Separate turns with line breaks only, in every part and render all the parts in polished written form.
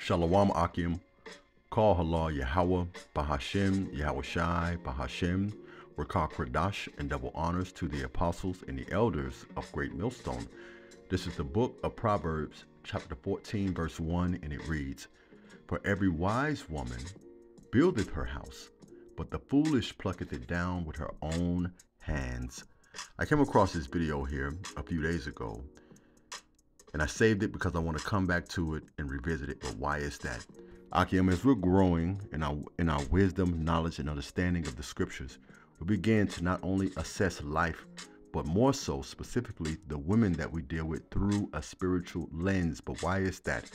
Shalom Akim, Call Halal Yahweh, Bahashem, Yahushai, Bahashem, Rakah Kradash, and double honors to the apostles and the elders of Great Millstone. This is the book of Proverbs, chapter 14, verse 1, and it reads, For every wise woman buildeth her house, but the foolish plucketh it down with her own hands. I came across this video here a few days ago, and I saved it because I want to come back to it and revisit it. But why is that? Akim, as we're growing in our wisdom, knowledge, and understanding of the scriptures, we begin to not only assess life, but more so specifically the women that we deal with through a spiritual lens. But why is that?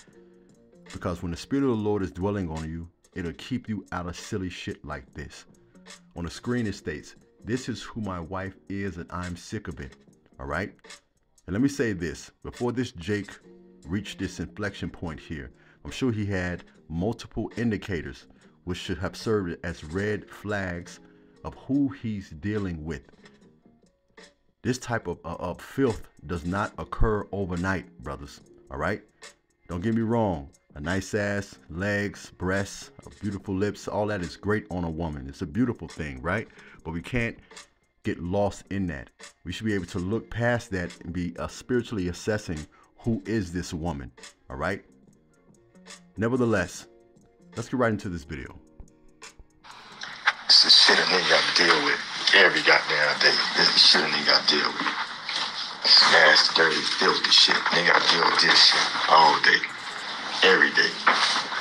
Because when the Spirit of the Lord is dwelling on you, it'll keep you out of silly shit like this. On the screen it states, "This is who my wife is and I'm sick of it." All right? And let me say this, before this Jake reached this inflection point here, I'm sure he had multiple indicators which should have served as red flags of who he's dealing with. This type of filth does not occur overnight, brothers. All right? Don't get me wrong. A nice ass, legs, breasts, beautiful lips, all that is great on a woman. It's a beautiful thing, right? But we can't get lost in that. We should be able to look past that and be spiritually assessing who is this woman. All right? Nevertheless, let's get right into this video.
This is shit a nigga got to deal with every goddamn day. This is shit a nigga got to deal with. This nasty, dirty, filthy shit. Nigga got to deal with this shit all day. Every day.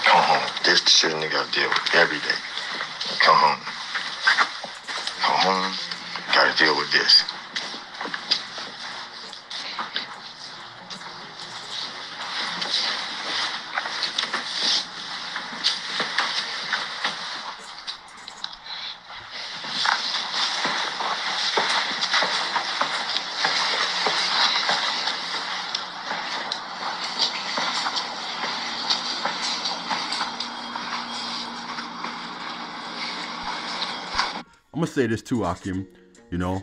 Come home. This the shit a nigga got to deal with every day. Come home. Come home. Got to deal with this.
I'm gonna say this too, Akim. You know,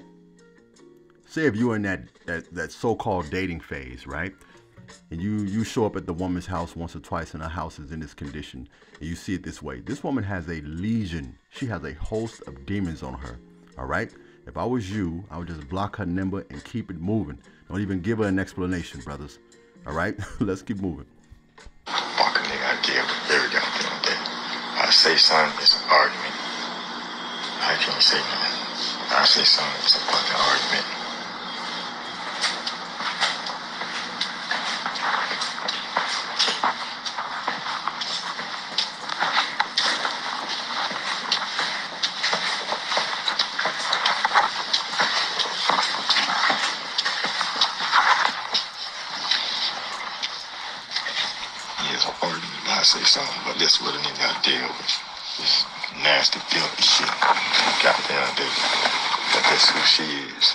say if you're in that so-called dating phase, right? And you show up at the woman's house once or twice and her house is in this condition, and you see it this way. This woman has a legion. She has a host of demons on her. All right? If I was you, I would just block her number and keep it moving. Don't even give her an explanation, brothers. All right? Let's keep moving.
Fuck a nigga I deal with every goddamn day. I say something, it's an argument. I can't say nothing. I say something, it's a fucking argument. It's an argument if I say something, but that's what a nigga gotta deal with. This nasty, filthy shit. Goddamn dude. But that's who she is.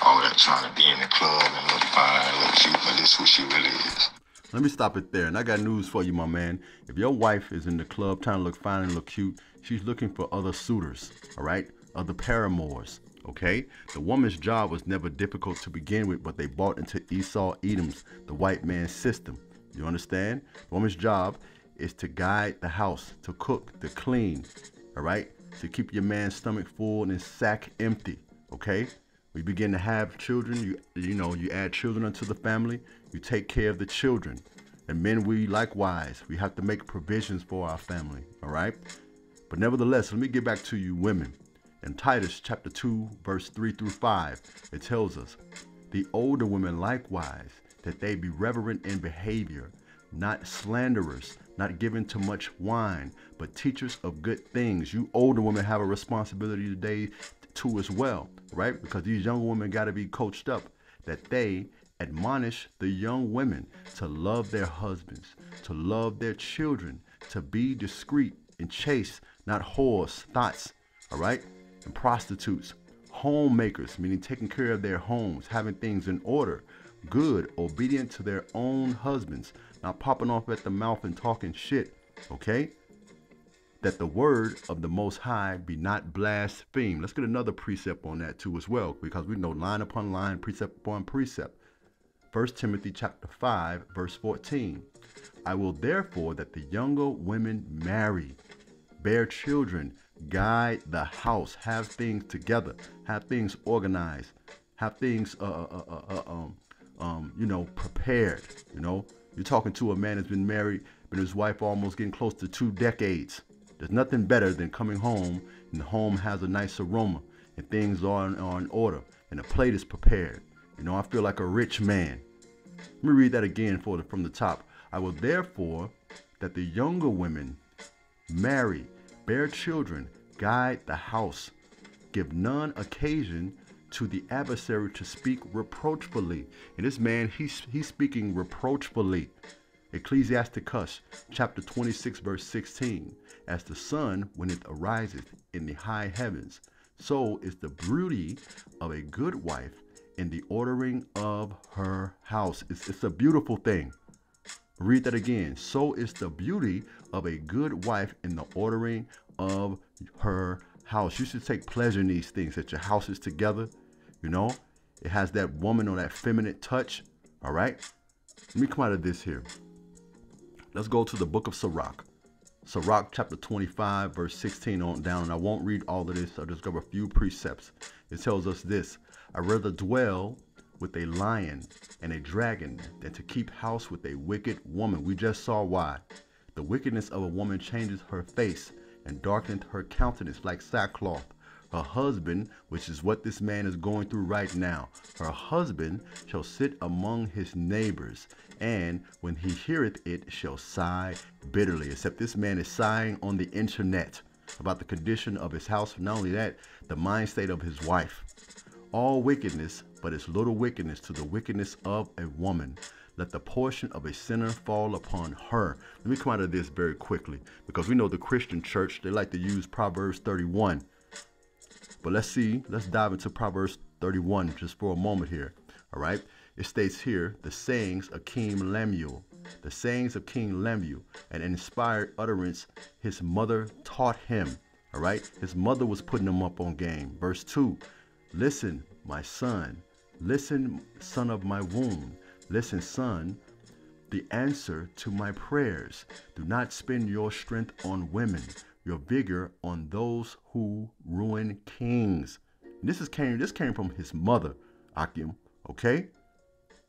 All that trying to be in the club and look fine and look cute, but this who she really is.
Let me stop it there. And I got news for you, my man. If your wife is in the club trying to look fine and look cute, she's looking for other suitors, all right? Other paramours, okay? The woman's job was never difficult to begin with, but they bought into Esau Edom's, the white man's system. You understand? The woman's job is to guide the house, to cook, to clean, all right? To keep your man's stomach full and his sack empty, okay? We begin to have children, you add children unto the family, you take care of the children. And men, we likewise, we have to make provisions for our family, all right? But nevertheless, let me get back to you women. In Titus chapter 2, verse 3 through 5, it tells us, the older women likewise, that they be reverent in behavior, not slanderers, not given to much wine, but teachers of good things. You older women have a responsibility today too as well, right? Because these young women got to be coached up that they admonish the young women to love their husbands, to love their children, to be discreet and chaste, not whores, thoughts, all right? And prostitutes, homemakers, meaning taking care of their homes, having things in order, good, obedient to their own husbands, not popping off at the mouth and talking shit, okay? That the word of the Most High be not blasphemed. Let's get another precept on that too as well, because we know line upon line, precept upon precept. 1 Timothy chapter 5, verse 14. I will therefore that the younger women marry, bear children, guide the house, have things together, have things organized, have things prepared. You're talking to a man that's been married, but his wife almost getting close to 2 decades. There's nothing better than coming home and the home has a nice aroma and things are in order and the plate is prepared. I feel like a rich man. Let me read that again from the top. I will therefore that the younger women marry, bear children, guide the house, give none occasion to the adversary to speak reproachfully. And this man, he's speaking reproachfully. Ecclesiasticus chapter 26 verse 16. As the sun when it ariseth in the high heavens, so is the beauty of a good wife in the ordering of her house. It's a beautiful thing. Read that again. So is the beauty of a good wife in the ordering of her house. You should take pleasure in these things, that your house is together. It has that woman or that feminine touch. All right. Let me come out of this here. Let's go to the book of Sirach. Sirach chapter 25 verse 16 on down. And I won't read all of this. I'll just give a few precepts. It tells us this: I'd rather dwell with a lion and a dragon than to keep house with a wicked woman. We just saw why. The wickedness of a woman changes her face and darkeneth her countenance like sackcloth. Her husband, which is what this man is going through right now, her husband shall sit among his neighbors, and when he heareth it, shall sigh bitterly. Except this man is sighing on the internet about the condition of his house. Not only that, the mind state of his wife. All wickedness, but it's little wickedness to the wickedness of a woman. Let the portion of a sinner fall upon her. Let me come out of this very quickly, because we know the Christian church, they like to use Proverbs 31. But let's dive into Proverbs 31 just for a moment here. All right. It states here, the sayings of King Lemuel. The sayings of King Lemuel, an inspired utterance his mother taught him. All right. His mother was putting him up on game. Verse 2. Listen, my son. Listen, son of my womb. Listen, son, the answer to my prayers. Do not spend your strength on women, your vigor on those who ruin kings. And this came from his mother, Akim. Okay?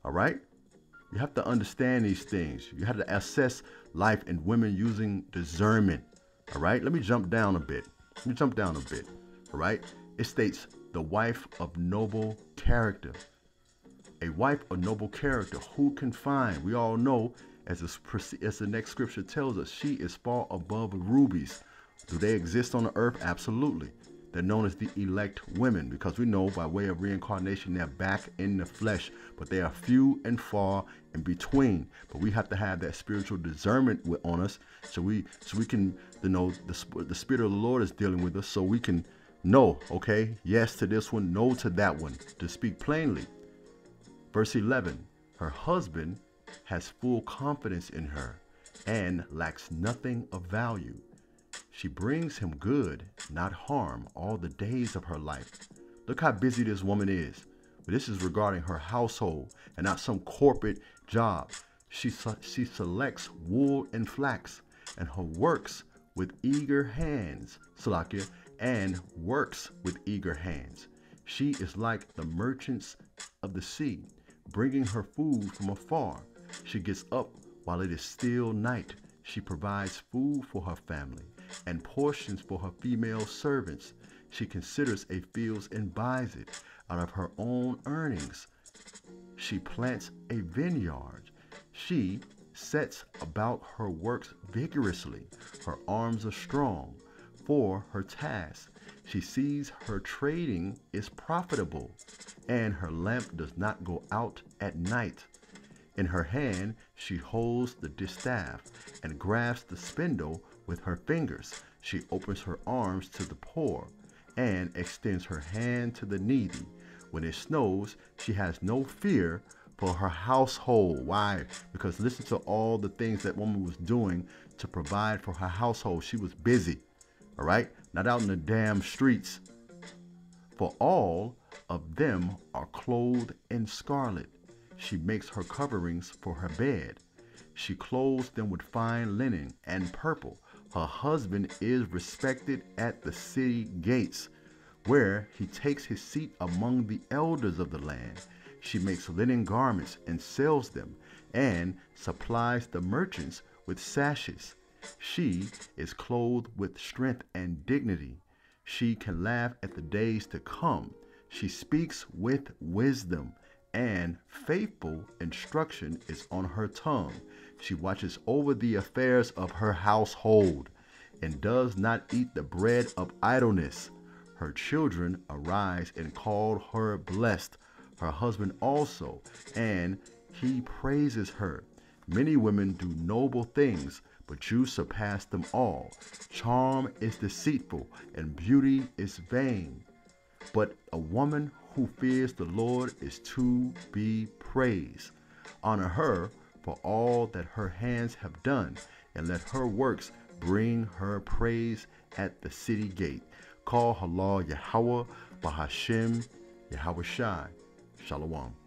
All right? You have to understand these things. You have to assess life and women using discernment. All right? Let me jump down a bit. All right? It states, the wife of noble character. A wife of noble character, who can find? We all know, as the next scripture tells us, she is far above rubies. Do they exist on the earth? Absolutely. They're known as the elect women, because we know by way of reincarnation they're back in the flesh, but they are few and far in between. But we have to have that spiritual discernment on us, so we can, the Spirit of the Lord is dealing with us, so we can know, okay, yes to this one, no to that one, to speak plainly. Verse 11, her husband has full confidence in her and lacks nothing of value. She brings him good, not harm, all the days of her life. Look how busy this woman is. But this is regarding her household and not some corporate job. She selects wool and flax, and her works with eager hands, Salakia, and works with eager hands. She is like the merchants of the sea, bringing her food from afar. She gets up while it is still night. She provides food for her family and portions for her female servants. She considers a field and buys it out of her own earnings. She plants a vineyard. She sets about her works vigorously. Her arms are strong for her task. She sees her trading is profitable, and her lamp does not go out at night. In her hand she holds the distaff and grasps the spindle with her fingers. She opens her arms to the poor and extends her hand to the needy. When it snows, she has no fear for her household. Why? Because listen to all the things that woman was doing to provide for her household. She was busy, all right? Not out in the damn streets. For all of them are clothed in scarlet. She makes her coverings for her bed. She clothes them with fine linen and purple. Her husband is respected at the city gates, where he takes his seat among the elders of the land. She makes linen garments and sells them, and supplies the merchants with sashes. She is clothed with strength and dignity. She can laugh at the days to come. She speaks with wisdom, and faithful instruction is on her tongue. She watches over the affairs of her household, and does not eat the bread of idleness. Her children arise and call her blessed, her husband also, and he praises her. Many women do noble things, but you surpass them all. Charm is deceitful, and beauty is vain. But a woman who fears the Lord is to be praised. Honor her for all that her hands have done, and let her works bring her praise at the city gate. Call Halal Yahweh Bahashem Yahweh Shai. Shalom.